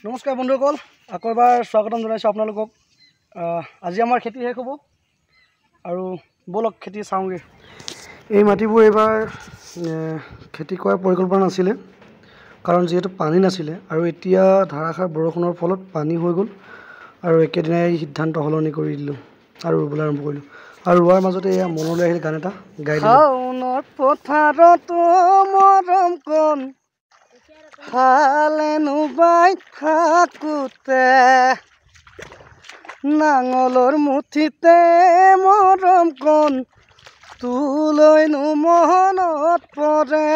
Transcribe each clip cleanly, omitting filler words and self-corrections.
নমস্কাৰ বন্ধুসকল, আকৌ এবাৰ স্বাগতম জনাইছোঁ আপোনালোকক। আজি আমাৰ খেতি শেষ হ'ব আৰু বলক খেতি চাওঁগৈ। এই মাটিবোৰ এইবাৰ খেতি কৰাৰ পৰিকল্পনা নাছিলে, কাৰণ যিহেতু পানী নাছিলে আৰু এতিয়া ধাৰাসাৰ বৰষুণৰ ফলত পানী হৈ গ'ল আৰু একেদিনাই সিদ্ধান্ত সলনি কৰি দিলোঁ আৰু ৰুবলৈ আৰম্ভ কৰিলোঁ। আৰু ৰোৱাৰ মাজতে এয়া মনলৈ আহিল গান এটা গাই দিলোঁ। শাওনৰ পথাৰতো মৰম কণ হালেনো বাই থাকোঁতে নাঙলৰ মুঠিতে মৰম কণ তোলৈনো মনত পৰে।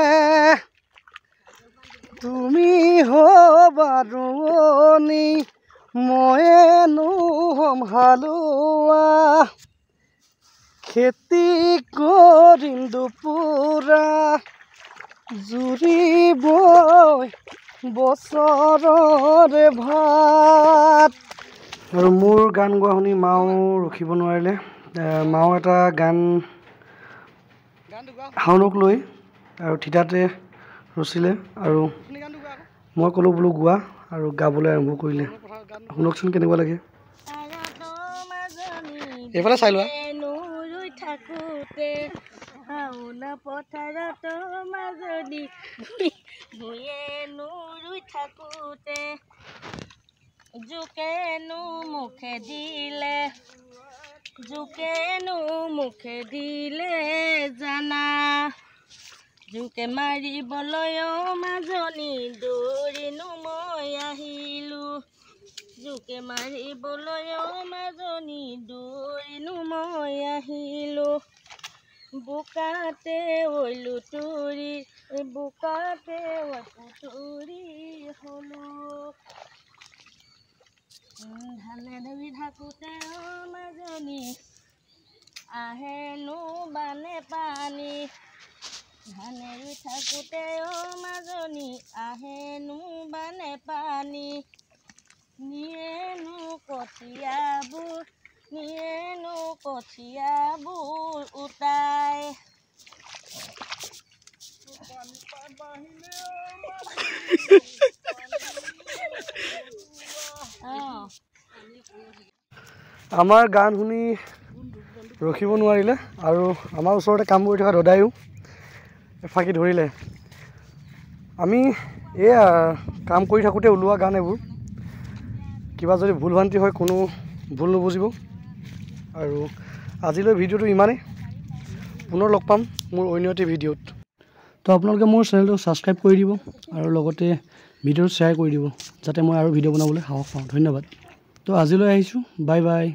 তুমি হবা ৰোৱনী ময়েনো হম হালোৱা, খেতি কৰিম দুপুৰা জুৰিব বছৰৰে ভাত। আৰু মোৰ গান গোৱা শুনি মাও ৰখিব নোৱাৰিলে। মাও এটা গান শাওনক লৈ আৰু থিতাতে ৰচিলে আৰু মই ক'লোঁ বোলো গোৱা, আৰু গাবলৈ আৰম্ভ কৰিলে। শুনকচোন কেনেকুৱা লাগে। এইফালে চাই লোৱা। শাওনা পথাৰত মাজনী ভূঞেনো ৰুই থাকোঁতে জোকেনো মুখে দিলে জানা, জোকে মাৰিবলৈ মাজনী দৌৰিনো মই আহিলোঁ, জোকে মাৰিবলৈ মাজনী দৌৰিনো মই আহিলোঁ। বোকাতে লুতুৰি বোকাতে পুতুৰি হলোঁ, ধানে ধৰি থাকোঁতে মাজনী আহেনো বানে পানী, ধানে ৰুই থাকোঁতে মাজনী আহেনো বানে পানী, নিয়েনো কঠীয়াবোৰ উটাই। আমাৰ গান শুনি ৰখিব নোৱাৰিলে আৰু আমাৰ ওচৰতে কাম কৰি থকা দদায়ো ফাঁকি ধৰিলে। আমি এয়া কাম কৰি থাকোঁতে ওলোৱা গান এইবোৰ, কিবা যদি ভুল ভ্ৰান্তি হয় কোনো ভুল নুবুজিব। আৰু আজিলৈ ভিডিঅ'টো ইমানেই, পুনৰ লগ পাম মোৰ অন্য এটি ভিডিঅ'ত। তো আপোনালোকে মোৰ চেনেলটো ছাবস্ক্ৰাইব কৰি দিব আৰু লগতে ভিডিঅ'টো শ্বেয়াৰ কৰি দিব, যাতে মই আৰু ভিডিঅ' বনাবলৈ সাহস পাওঁ। ধন্যবাদ। তো আজিলৈ আহিছোঁ, বাই বাই।